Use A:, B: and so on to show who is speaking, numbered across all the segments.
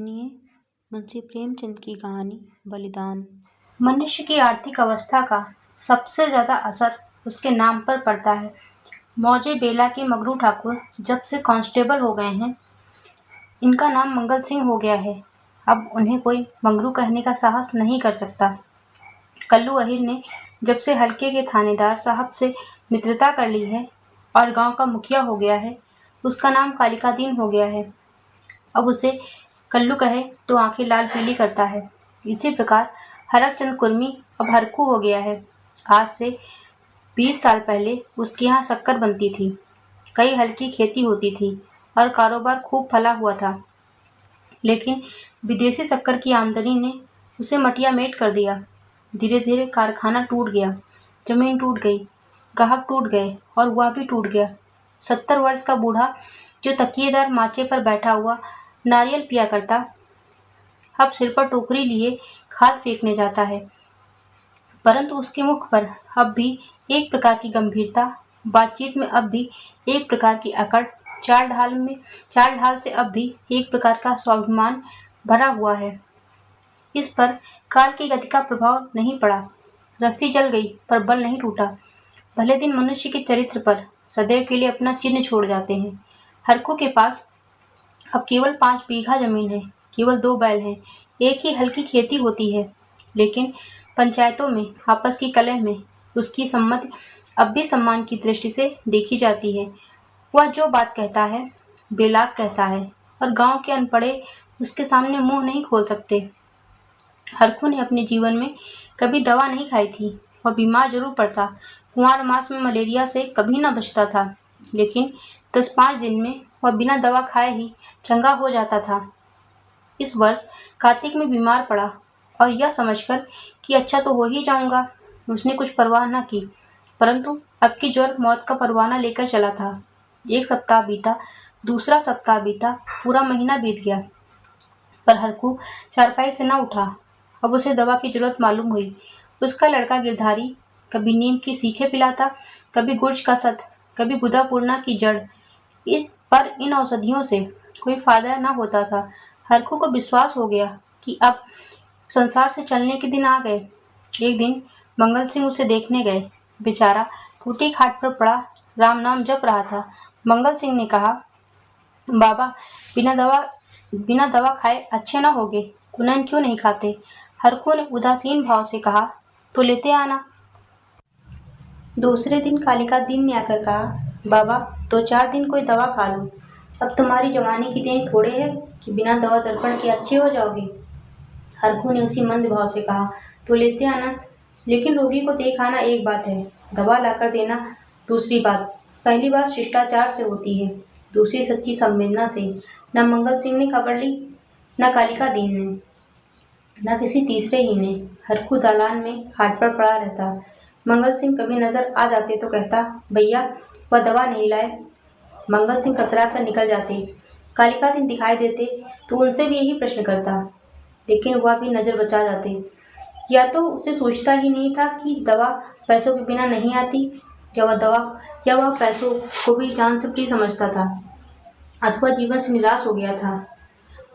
A: सुनिए मुंशी प्रेमचंद की कहानी बलिदान।
B: मनुष्य की आर्थिक अवस्था का सबसे ज्यादा असर उसके नाम पर पड़ता है। मौजे बेला के मगरू ठाकुर जब से कांस्टेबल हो गए हैं, इनका नाम मंगल सिंह हो गया है। अब उन्हें कोई मंगरू कहने का साहस नहीं कर सकता। कल्लू अहिर ने जब से हल्के के थानेदार साहब से मित्रता कर ली है और गांव का मुखिया हो गया है, उसका नाम कालिकादीन हो गया है। अब उसे कल्लू कहे तो आंखें लाल पीली करता है। इसी प्रकार हरकचंद कुर्मी अब हरकू हो गया है। आज से 20 साल पहले उसके यहाँ शक्कर बनती थी, कई हल्की खेती होती थी और कारोबार खूब फला हुआ था। लेकिन विदेशी शक्कर की आमदनी ने उसे मटिया मेट कर दिया। धीरे धीरे कारखाना टूट गया, जमीन टूट गई, ग्राहक टूट गए और वह भी टूट गया। 70 वर्ष का बूढ़ा जो तकिएदार माचे पर बैठा हुआ नारियल पिया करता, अब सिर पर टोकरी लिए खाद फेंकने जाता है। परंतु उसके मुख पर अब भी एक प्रकार की गंभीरता, बातचीत में अब भी एक प्रकार की अकड़, चाल ढाल से अब भी एक प्रकार का स्वाभिमान भरा हुआ है। इस पर काल की गति का प्रभाव नहीं पड़ा। रस्सी जल गई पर बल नहीं टूटा। भले दिन मनुष्य के चरित्र पर सदैव के लिए अपना चिन्ह छोड़ जाते हैं। हरकू के पास अब केवल 5 बीघा जमीन है, केवल 2 बैल हैं, एक ही हल्की खेती होती है। लेकिन पंचायतों में आपस की कलह में उसकी सम्मति अब भी सम्मान की दृष्टि से देखी जाती है। वह जो बात कहता है बेलाग कहता है और गांव के अनपढ़े उसके सामने मुंह नहीं खोल सकते। हरकू ने अपने जीवन में कभी दवा नहीं खाई थी। वह बीमार जरूर पड़ता, कुंवार मास में मलेरिया से कभी न बचता था, लेकिन 10-5 दिन में वह बिना दवा खाए ही चंगा हो जाता था। इस वर्ष कार्तिक में बीमार पड़ा और यह समझकर कि अच्छा तो हो ही जाऊंगा, उसने कुछ परवाह न की। परंतु अब की ज्वर मौत का परवाना लेकर चला था। 1 सप्ताह बीता, दूसरा सप्ताह बीता, पूरा महीना बीत गया, पर हरकू चारपाई से न उठा। अब उसे दवा की जरूरत मालूम हुई। उसका लड़का गिरधारी कभी नीम की सीखें पिलाता, कभी गुर्ज का सत, कभी गुदा पूर्णा की जड़। पर इन औषधियों से कोई फायदा न होता था। हरकू को विश्वास हो गया कि अब संसार से चलने के दिन आ गए। एक दिन मंगल सिंह उसे देखने गए। बेचारा टूटी खाट पर पड़ा राम नाम जप रहा था। मंगल सिंह ने कहा, बाबा बिना दवा खाए अच्छे न होगे, कुनैन क्यों नहीं खाते? हरकू ने उदासीन भाव से कहा, तो लेते आना। दूसरे दिन कालिकादीन ने आकर कहा, बाबा 2-4 दिन कोई दवा खा लो, अब तुम्हारी जवानी की देन थोड़े है कि बिना दवा दर्पण के अच्छे हो जाओगे। हरकू ने उसी मंद भाव से कहा, तो लेते आना, लेकिन रोगी को देख आना एक बात है, दवा लाकर देना दूसरी बात। पहली बात शिष्टाचार से होती है, दूसरी सच्ची संवेदना से। न मंगल सिंह ने खबर ली, न कालिकादीन ने, न किसी तीसरे ही ने। हरकू दालान में खाट पर पड़ा रहता। मंगल सिंह कभी नजर आ जाते तो कहता, भैया वह दवा नहीं लाए। मंगल सिंह कतरा कर निकल जाते। कालिकादीन दिखाई देते तो उनसे भी यही प्रश्न करता, लेकिन वह भी नजर बचा जाते। या तो उसे सोचता ही नहीं था कि दवा पैसों के बिना नहीं आती, या वह पैसों को भी जान से प्रिय समझता था, अथवा जीवन से निराश हो गया था।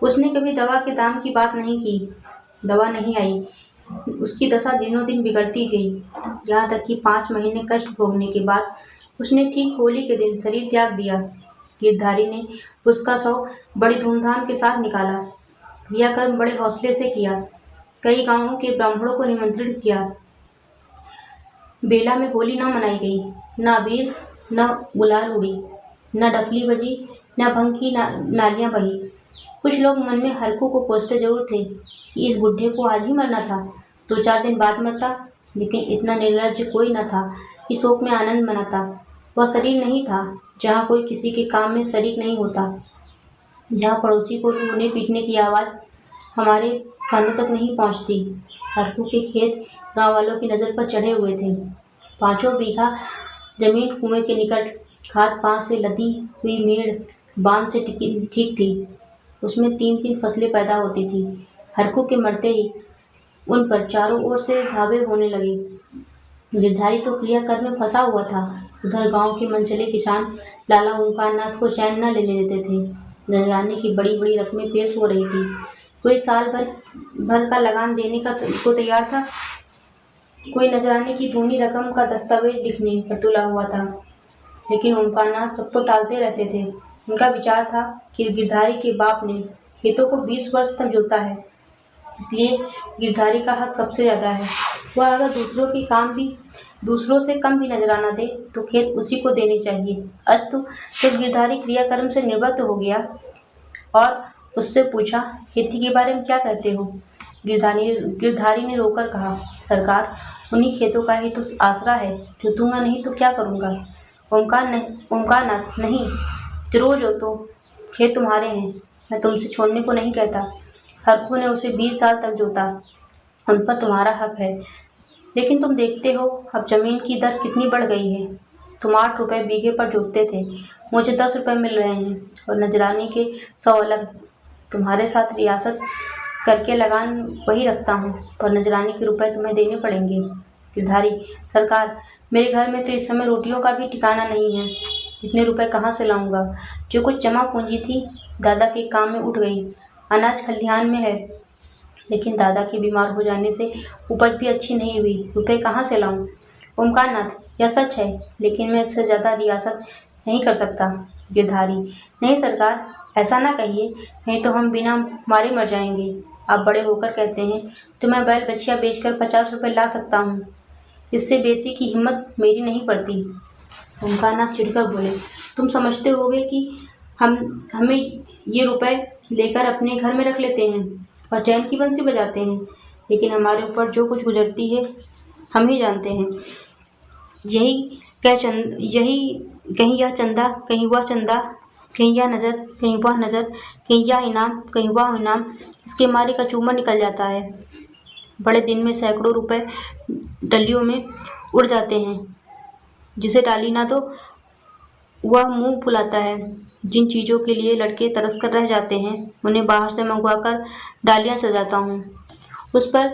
B: उसने कभी दवा के दाम की बात नहीं की। दवा नहीं आई, उसकी दशा दिनों दिन बिगड़ती गई, यहाँ तक कि 5 महीने कष्ट भोगने के बाद उसने ठीक होली के दिन शरीर त्याग दिया। गिरधारी ने उसका शव बड़ी धूमधाम के साथ निकाला। क्रियाकर्म बड़े हौसले से किया। कई गांवों के ब्राह्मणों को निमंत्रित किया। बेला में होली न मनाई गई, न अबीर, न गुलाल उड़ी, न डफली बजी, न भंग की नालियां बही। कुछ लोग मन में हरकू को कोसते जरूर थे कि इस बुढ़े को आज ही मरना था, 2-4 दिन बाद मरता, लेकिन इतना निर्लज्ज कोई न था कि शोक में आनंद मनाता। वह शरीर नहीं था जहाँ कोई किसी के काम में शरीक नहीं होता, जहाँ पड़ोसी को टूटने पीटने की आवाज़ हमारे कानों तक नहीं पहुँचती। हरकू के खेत गांव वालों की नज़र पर चढ़े हुए थे। 5 बीघा जमीन कुएं के निकट, खाद पांच से लदी हुई मेड़ बांध से ठीक थी। उसमें 3-3 फसलें पैदा होती थी। हरकू के मरते ही उन पर चारों ओर से धावे होने लगे। गिरधारी तो क्रियाकर्म में फंसा हुआ था। उधर गांव के मनचले किसान लाला ओंकारनाथ को चैन न लेने देते थे। न जाने की बड़ी बड़ी रकमें पेश हो रही थी। कोई साल भर का लगान देने को तैयार था, कोई नजराने की दूनी रकम का दस्तावेज लिखने पर तुला हुआ था। लेकिन ओमकारनाथ सबको टालते रहते थे। उनका विचार था कि गिरधारी के बाप ने खेतों को 20 वर्ष तक जोता है, इसलिए गिरधारी का हक सबसे ज्यादा है। वह अगर दूसरों से कम भी नजराना दे तो खेत उसी को देने चाहिए। अस्तु जब गिरधारी क्रियाकर्म से निवृत्त हो गया और उससे पूछा, खेती के बारे में क्या कहते हो? गिरधारी ने रोकर कहा, सरकार, उन्हीं खेतों का ही तो आसरा है, जोतूंगा नहीं तो क्या करूंगा? ओमकारनाथ, नहीं, जरूर जोतो, खेत तुम्हारे हैं, मैं तुमसे छोड़ने को नहीं कहता। हरखू ने उसे 20 साल तक जोता, उन पर तुम्हारा हक है। लेकिन तुम देखते हो अब जमीन की दर कितनी बढ़ गई है। तुम 8 रुपए बीघे पर जोतते थे, मुझे 10 रुपए मिल रहे हैं, और नजरानी के 100 अलग। तुम्हारे साथ रियासत करके लगान वही रखता हूँ, पर नजरानी के रुपए तुम्हें देने पड़ेंगे। गिरधारी, सरकार, मेरे घर में तो इस समय रोटियों का भी ठिकाना नहीं है, इतने रुपए कहाँ से लाऊंगा? जो कुछ जमा पूंजी थी दादा के काम में उठ गई, अनाज खलिहान में है, लेकिन दादा के बीमार हो जाने से उपज भी अच्छी नहीं हुई, रुपए कहाँ से लाऊं? ओमकारनाथ, यह सच है, लेकिन मैं इससे ज्यादा रियासत नहीं कर सकता। गिरधारी, नहीं सरकार, ऐसा ना कहिए, नहीं तो हम बिना मारे मर जाएंगे। आप बड़े होकर कहते हैं तो मैं बैल बछिया बेचकर 50 रुपए ला सकता हूँ, इससे बेसी की हिम्मत मेरी नहीं पड़ती। ओमकारनाथ चिढ़कर बोले, तुम समझते होगे कि हमें ये रुपए लेकर अपने घर में रख लेते हैं और चैन की बंसी बजाते हैं, लेकिन हमारे ऊपर जो कुछ गुजरती है हम ही जानते हैं। यही कहीं यह चंदा, कहीं वह चंदा, कहीं यह नज़र, कहीं वह नज़र, कहीं यह इनाम, कहीं वह इनाम, इसके मारे का चूमा निकल जाता है। बड़े दिन में सैकड़ों रुपए डलियों में उड़ जाते हैं, जिसे डाली ना तो वह मुंह फुलाता है। जिन चीज़ों के लिए लड़के तरस कर रह जाते हैं, उन्हें बाहर से मंगवाकर डालियाँ सजाता हूँ। उस पर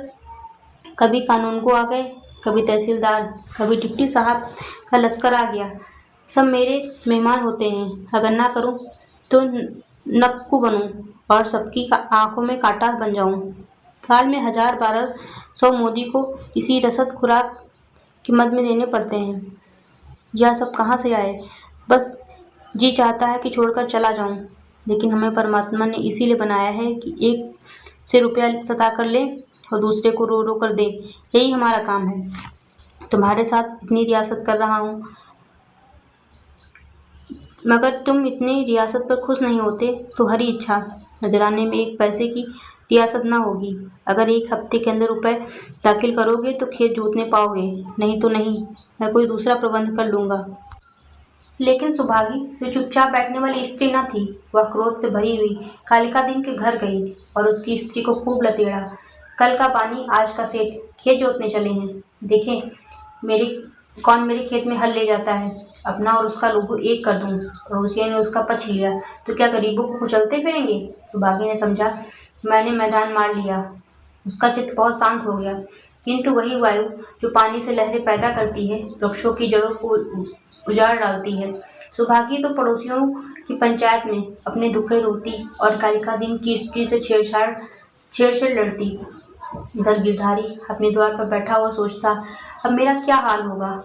B: कभी कानून को आ गए, कभी तहसीलदार, कभी डिप्टी साहब का लश्कर आ गया। सब मेरे मेहमान होते हैं। अगर ना करूँ तो नक्कू बनूँ और सबकी आंखों में कांटा बन जाऊँ। साल में 1000-1200 मोदी को इसी रसद खुराक की मद में देने पड़ते हैं। यह सब कहाँ से आए? बस जी चाहता है कि छोड़कर चला जाऊं, लेकिन हमें परमात्मा ने इसीलिए बनाया है कि एक से रुपया सता कर ले और दूसरे को रो रो कर दे। यही हमारा काम है। तुम्हारे साथ इतनी रियासत कर रहा हूँ, मगर तुम इतनी रियासत पर खुश नहीं होते तो हरी इच्छा, नजराने में 1 पैसे की रियासत ना होगी। अगर 1 हफ्ते के अंदर रुपए दाखिल करोगे तो खेत जोतने पाओगे, नहीं तो नहीं, मैं कोई दूसरा प्रबंध कर लूँगा। लेकिन सुभागी, जो चुपचाप बैठने वाली स्त्री न थी, वह क्रोध से भरी हुई कालिकादीन के घर गई और उसकी स्त्री को खूब लतेड़ा। कल का पानी आज का सेठ, खेत जोतने चले हैं, देखें कौन मेरे खेत में हल ले जाता है। अपना और उसका लोगो एक कर दूं। पड़ोसिया ने उसका पक्ष लिया तो क्या गरीबों को कुचलते फिरेंगे? सुभागी ने समझा, मैंने मैदान मार लिया। उसका चित्त बहुत शांत हो गया, किंतु वही वायु जो पानी से लहरें पैदा करती है, वृक्षों की जड़ों को उजाड़ डालती है। सुभागी तो पड़ोसियों की पंचायत में अपने दुखड़े रोती और कालिकादीन की स्त्री से छेड़छाड़ लड़ती। इधर गिरधारी अपने द्वार पर बैठा हुआ सोचता, अब मेरा क्या हाल होगा?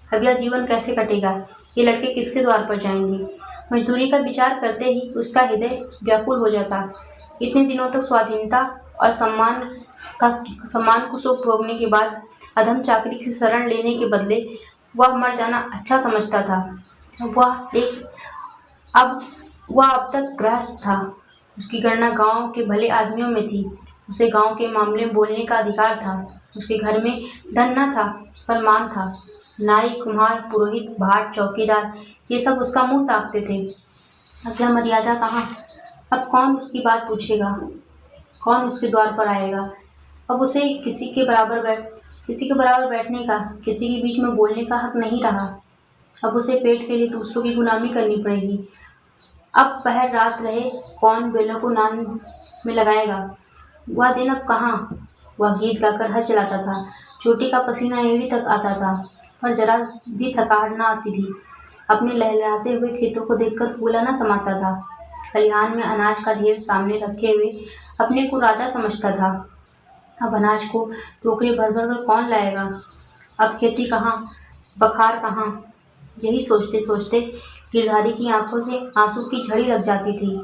B: अब यह जीवन कैसे कटेगा? ये लड़के किसके द्वार पर जाएंगे? मजदूरी का विचार करते ही उसका हृदय व्याकुल हो जाता। इतने दिनों तक स्वाधीनता और सम्मान को सुख भोगने के बाद अधम चाकरी की शरण लेने के बदले वह मर जाना अच्छा समझता था। वह अब तक गृहस्थ था। उसकी गणना गांव के भले आदमियों में थी। उसे गांव के मामले में बोलने का अधिकार था। उसके घर में धन न था, पर मान था। नाई, कुम्हार, पुरोहित, भाट, चौकीदार, ये सब उसका मुंह ताकते थे। अब यह मर्यादा कहाँ? अब कौन उसकी बात पूछेगा? कौन उसके द्वार पर आएगा? अब उसे किसी के बराबर बैठने का, किसी के बीच में बोलने का हक नहीं रहा। अब उसे पेट के लिए दूसरों की गुलामी करनी पड़ेगी। अब पहर रात रहे, कौन बेलों को नान में लगाएगा? वह दिन अब कहाँ? वह गीत गाकर हल चलाता था। चोटी का पसीना एड़ी तक आता था, पर जरा भी थकावट न आती थी। अपने लहलहाते हुए खेतों को देखकर फूला न समाता था। खलिहान में अनाज का ढेर सामने रखे हुए अपने को राजा समझता था। अब अनाज को टोकरी भर भर कर कौन लाएगा? अब खेती कहाँ, बखार कहाँ? यही सोचते सोचते गिरधारी की आंखों से आंसू की झड़ी लग जाती थी।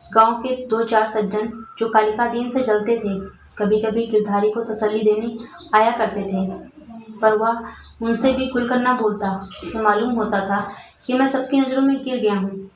B: गांव के 2-4 सज्जन जो कालिका दीन से जलते थे, कभी कभी गिरधारी को तसल्ली देने आया करते थे, पर वह उनसे भी खुलकर न बोलता। उसे मालूम होता था कि मैं सबकी नज़रों में गिर गया हूँ।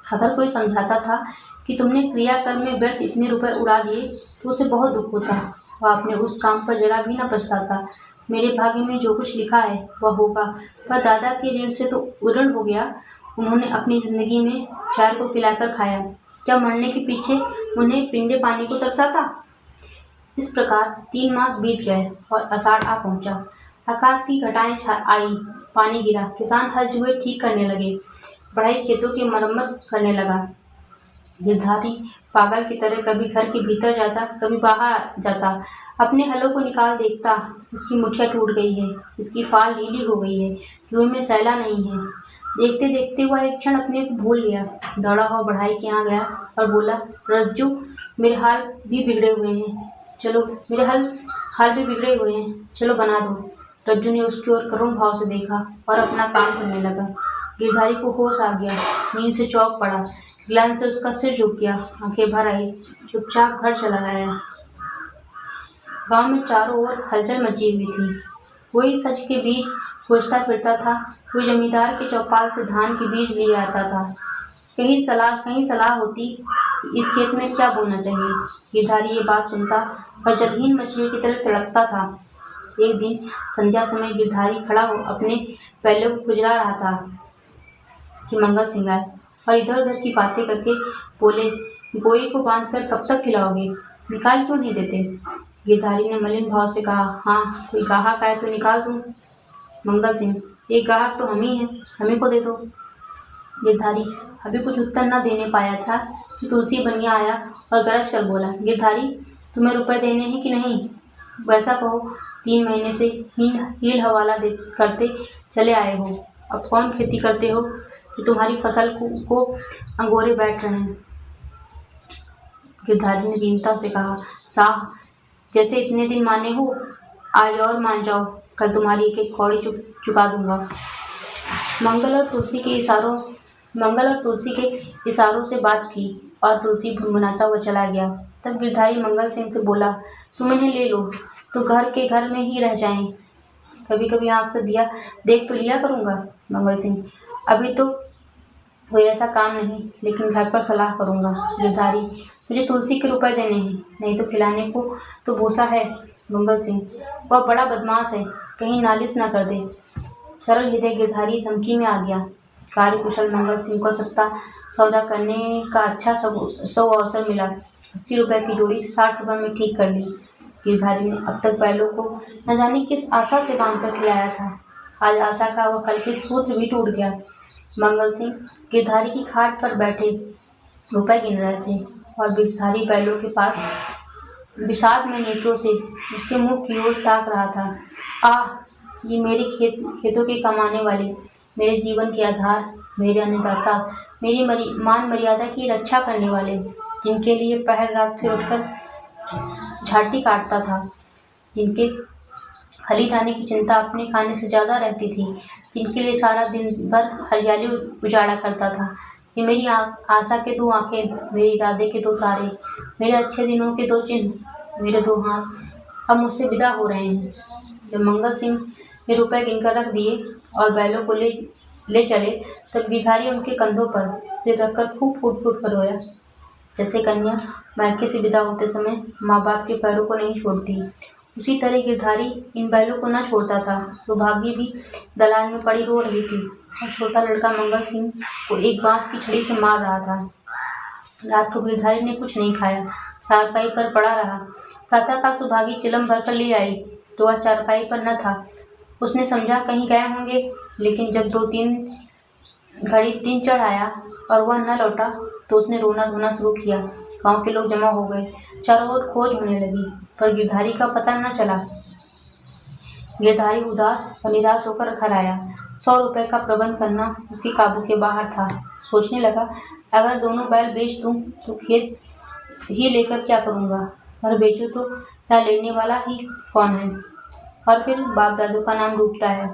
B: अगर कोई समझाता था कि तुमने क्रियाकर्म में व्यर्थ इतने रुपए उड़ा दिए तो उसे बहुत दुख होता। वह अपने उस काम पर जरा भी न पछताता। मेरे भाग्य में जो कुछ लिखा है वह होगा। पर दादा के ऋण से तो उऋण हो गया। उन्होंने अपनी जिंदगी में 4 को खिलाकर खाया, क्या मरने के पीछे उन्हें पिंडे पानी को तरसा था? इस प्रकार 3 मास बीत गए और आषाढ़ आ पहुंचा। आकाश की घटाएं आई, पानी गिरा, किसान हल जुए ठीक करने लगे, बढ़ई खेतों की मरम्मत करने लगा। गिरधारी पागल की तरह कभी घर के भीतर जाता, कभी बाहर जाता, अपने हलों को निकाल देखता। इसकी मुठिया टूट गई है, इसकी फाल ढीली हो गई है, जुए में सैला नहीं है। देखते देखते वह एक क्षण अपने को भूल गया। दौड़ा हुआ बढ़ाई के यहाँ गया और बोला, रज्जू, मेरे हाल भी बिगड़े हुए हैं, चलो मेरे हाल भी बिगड़े हुए हैं, चलो बना दो। रज्जू ने उसकी ओर करुण भाव से देखा और अपना काम करने लगा। गिरधारी को होश आ गया, नींद से चौंक पड़ा, ग्लान से उसका सिर झुक गया, आंखें भर आई, चुपचाप घर चला आया। गांव में चारों ओर हलचल मची हुई थी। कोई सच के बीज खोजता फिरता था, कोई जमींदार के चौपाल से धान के बीज लिए आता था। कहीं सलाह होती इस खेत में क्या बोना चाहिए। गिरधारी ये बात सुनता और जलहीन मछली की तरह तड़पता था। एक दिन संध्या समय गिरधारी खड़ा हो अपने पहले को खुजला रहा था कि मंगल सिंह आए और इधर उधर की बातें करके बोले, गोई को बांधकर कब तक खिलाओगे, निकाल क्यों नहीं देते? गिरधारी ने मलिन भाव से कहा, हाँ, कोई गाहक आए तो निकाल दूं। मंगल सिंह, एक गाहक तो हम ही हैं, हमें को दे दो। गिरधारी अभी कुछ उत्तर न देने पाया था कि तुलसी बनिया आया और गरज कर बोला, गिरधारी, तुम्हें रुपए देने हैं कि नहीं? वैसा कहो, 3 महीने से हील हवाला करते चले आए हो, अब कौन खेती करते हो कि तुम्हारी फसल को अंगोरे बैठ रहे हैं। गिरधारी ने दीनता से कहा, साह, जैसे इतने दिन माने हो, आज और मान जाओ, कल तुम्हारी एक एक कौड़ी चुका दूंगा। मंगल और तुलसी के इशारों से बात की और तुलसी भुनभुनाता हुआ चला गया। तब गिरधारी मंगल सिंह से बोला, तुम इन्हें ले लो तो घर में ही रह जाएं, कभी कभी आँख से दिया देख तो लिया करूँगा। मंगल सिंह, अभी तो कोई ऐसा काम नहीं, लेकिन घर पर सलाह करूँगा। गिरधारी, मुझे तुलसी के रुपए देने हैं, नहीं तो खिलाने को तो भूसा है। मंगल सिंह, वह बड़ा बदमाश है, कहीं नालिश ना कर दे। सरल हृदय गिरधारी धमकी में आ गया। कार्य कुशल मंगल सिंह को सौदा करने का अच्छा सौ अवसर मिला। 80 रुपए की जोड़ी 60 रुपए में ठीक कर ली। गिरधारी ने अब तक बैलों को न जाने किस आशा से बांधकर खिलाया था, आज आशा का वह कल्पित सूत्र भी टूट गया। मंगल सिंह गिरधारी की खाट पर बैठे रुपए गिन रहे थे और गिरधारी बैलों के पास विषाद में नेत्रों से उसके मुंह की ओर ताक रहा था। आह, ये मेरे खेतों के कमाने वाले, मेरे जीवन के आधार, मेरे अन्नदाता, मेरी मान मर्यादा की रक्षा करने वाले, जिनके लिए पहर रात से उठकर झाटी काटता था, जिनके खली दाने की चिंता अपने खाने से ज़्यादा रहती थी, जिनके लिए सारा दिन भर हरियाली उजाड़ा करता था। ये मेरी आशा के 2 आंखें, मेरे इरादे के 2 तारे, मेरे अच्छे दिनों के 2 चिन्ह, मेरे 2 हाथ अब मुझसे विदा हो रहे हैं। जब मंगल सिंह ने रुपए गिनकर रख दिए और बैलों को ले चले, तब गिरधारी उनके कंधों पर सिर रखकर खूब फूट फूट कर रोया, जैसे कन्या मायके से विदा होते समय माँ बाप के पैरों को नहीं छोड़ती। उसी तरह गिरधारी इन बैलों को न छोड़ता था। दुर्भागी भी दलान में पड़ी रो रही थी और छोटा लड़का मंगल सिंह को एक बांस की छड़ी से मार रहा था। रात को गिरधारी ने कुछ नहीं खाया, चारपाई पर पड़ा रहा। प्रातःकाल सुभागी चिलम भरकर ले आई तो वह चारपाई पर न था। उसने समझा कहीं गए होंगे, लेकिन जब 2-3 घड़ी 3 चढ़ आया और वह न लौटा तो उसने रोना धोना शुरू किया। गांव के लोग जमा हो गए, चारों ओर खोज होने लगी, पर गिरधारी का पता न चला। गिरधारी उदास और निराश होकर घर आया। 100 रुपए का प्रबंध करना उसके काबू के बाहर था। सोचने लगा, अगर दोनों बैल बेच दूं तो खेत ही लेकर क्या करूंगा, घर बेचूं तो क्या लेने वाला ही कौन है। और फिर बाप दादू का नाम डूबता है।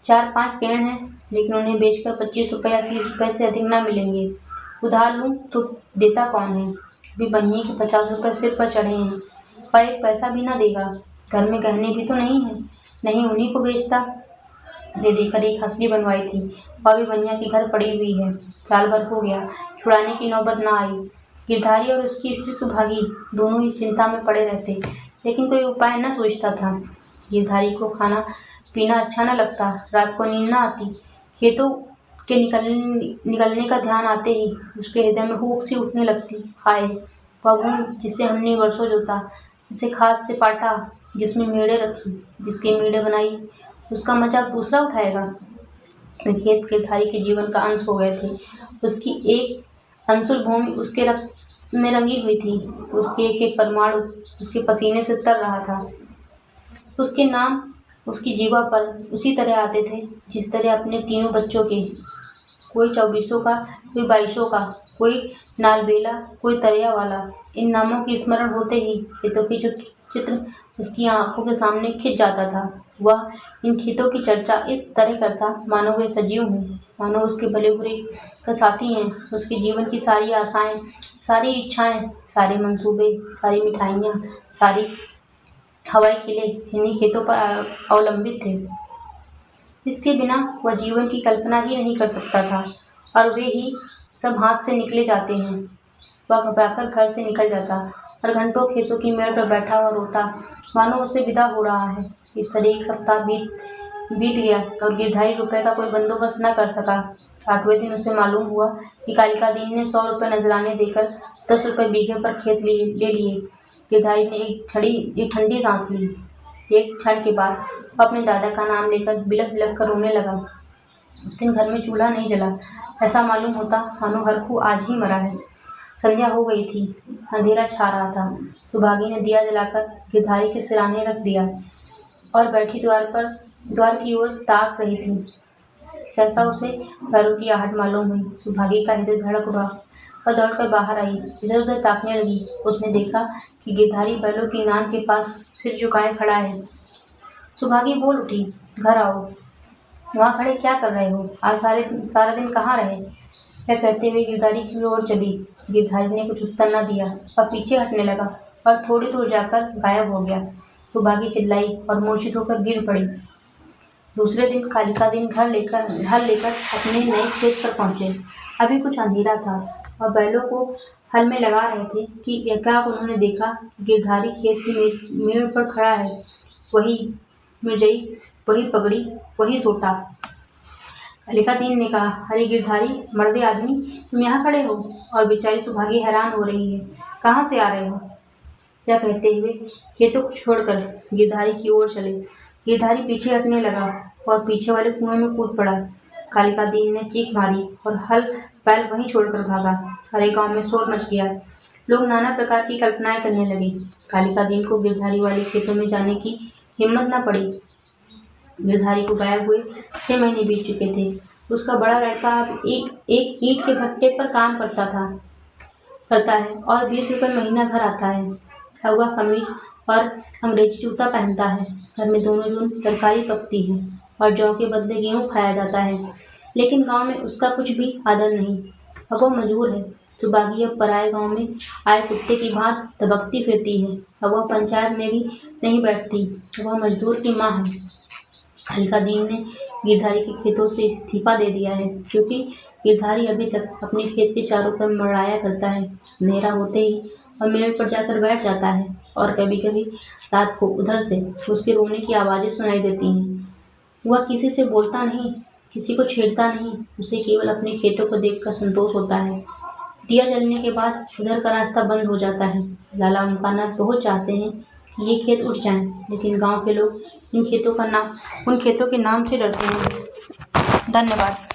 B: 4-5 पेड़ हैं, लेकिन उन्हें बेचकर 25 रुपये या 30 रुपये से अधिक ना मिलेंगे। उधार लूं तो देता कौन है। अभी बनिए के 50 रुपये सिर पर चढ़े हैं, पर एक पैसा भी ना देगा। घर में गहने भी तो नहीं है, नहीं उन्हीं को बेचता। दे देकर एक हंसली बनवाई थी, वह भी बनिया के घर पड़ी हुई है। साल भर हो गया, छुड़ाने की नौबत ना आई। गिरधारी और उसकी स्त्री सुभागी दोनों ही चिंता में पड़े रहते, लेकिन कोई उपाय न सोचता था। गिरधारी को खाना पीना अच्छा न लगता, रात को नींद न आती। खेतों के निकलने का ध्यान आते ही उसके हृदय में हुक सी उठने लगती। हाय, वह भूमि जिसे हमने वर्षों जोता, जिसे खाद से पाटा, जिसमें मेड़े रखी, जिसके मेड़े बनाई, उसका मजाक दूसरा उठाएगा। वे खेत गिरधारी के जीवन का अंश हो गए थे। उसकी एक अंशुल भूमि उसके रक्त में रंगी हुई थी। उसके एक एक परमाणु उसके पसीने से तर रहा था। उसके नाम उसकी जीवा पर उसी तरह आते थे जिस तरह अपने तीनों बच्चों के, कोई 24 का, कोई 22 का, कोई नालबेला, कोई तरिया वाला। इन नामों की स्मरण होते ही खेतों की चित्र उसकी आंखों के सामने खिंच जाता था। वह इन खेतों की चर्चा इस तरह करता मानो वे सजीव हों, मानो उसके भले बुरे का साथी हैं। उसके जीवन की सारी आशाएं, सारी इच्छाएं, सारे मंसूबे, सारी मिठाइयाँ, सारी हवाई किले इन्हीं खेतों पर अवलंबित थे। इसके बिना वह जीवन की कल्पना ही नहीं कर सकता था, और वे ही सब हाथ से निकले जाते हैं। वह घबराकर घर से निकल जाता और घंटों खेतों की मेड़ पर बैठा हुआ रोता, मानो उसे विदा हो रहा है। इस तरह एक सप्ताह बीत गया और गिरधारी रुपए का कोई बंदोबस्त न कर सका। 8वें दिन उसे मालूम हुआ कि कालिका दीन ने 100 रुपये नजराने देकर 10 रुपये बीघे पर खेत ले लिए। गिरधारी ने एक ठंडी सांस ली। एक क्षण के बाद वह अपने दादा का नाम लेकर बिलख बिलख कर रोने लगा। उस दिन घर में चूल्हा नहीं जला। ऐसा मालूम होता मानो हरखू आज ही मरा है। संध्या हो गई थी, अंधेरा छा रहा था। सुभागी ने दिया जलाकर गिरधारी के सिराने रख दिया और बैठी द्वार की ओर ताक रही थी। सहसा उसे पैरों की आहट मालूम हुई। सुभागी का हृदय धड़क उठा। वह दौड़कर बाहर आई, इधर उधर ताकने लगी। उसने देखा कि गिरधारी बैलों की नांद के पास सिर झुकाए खड़ा है। सुभागी बोल उठी, घर आओ। वहाँ खड़े क्या कर रहे हो? आज सारा दिन कहाँ रहे? यह कहते हुए गिरधारी की ओर चली। गिरधारी ने कुछ उत्तर न दिया। वह पीछे हटने लगा और थोड़ी दूर जाकर गायब हो गया। सुभागी चिल्लाई और मूर्छित होकर गिर पड़ी। दूसरे दिन कालिका दिन हल लेकर अपने नए खेत पर पहुंचे। अभी कुछ अंधेरा था और बैलों को हल में लगा रहे थे कि एकाएक उन्होंने देखा गिरधारी खेत की मेड़ पर खड़ा है। वही मिर्जई, वही पगड़ी, वही सोटा। कालिका दीन ने कहा, अरे गिरधारी, मर्दे आदमी, तुम यहाँ खड़े हो? और बेचारी सुभागी हैरान हो रही है, कहाँ से आ रहे हो? यह कहते हुए खेतों को छोड़कर गिरधारी की ओर चले। गिरधारी पीछे हटने लगा और पीछे वाले कुएं में कूद पड़ा। कालिका दीन ने चीख मारी और हल बैल वहीं छोड़कर भागा। सारे गांव में शोर मच गया। लोग नाना प्रकार की कल्पनाएं करने लगे। कालिका दीन को गिरधारी वाले खेतों में जाने की हिम्मत न पड़ी। गिरधारी को गायब हुए 6 महीने बीत चुके थे। उसका बड़ा लड़का अब एक ईंट के भट्टे पर काम करता है और 20 रुपये महीना घर आता है। सौगा कमीज और अंग्रेजी जूता पहनता है। घर में दोनों दिन तरकारी पकती है और जौ के बदले गेहूँ खाया जाता है। लेकिन गांव में उसका कुछ भी आदर नहीं। अब वो मजबूर है। सुभागी अब पराए गांव में आए कुत्ते की भांत दबकती फिरती है। अब वह पंचायत में भी नहीं बैठती। वह मजदूर की माँ है। कालिका दीन ने गिरधारी के खेतों से इस्तीफा दे दिया है, क्योंकि गिरधारी अभी तक अपने खेत के चारों पर मड़ाया करता है। अंधेरा होते ही वह मेड़ पर जाकर बैठ जाता है और कभी कभी रात को उधर से उसके रोने की आवाज़ें सुनाई देती हैं। वह किसी से बोलता नहीं, किसी को छेड़ता नहीं। उसे केवल अपने खेतों को देखकर संतोष होता है। दिया जलने के बाद उधर का रास्ता बंद हो जाता है। लाला मकानात बहुत चाहते हैं कि ये खेत उठ जाएं, लेकिन गांव के लोग उन खेतों के नाम से डरते हैं। धन्यवाद।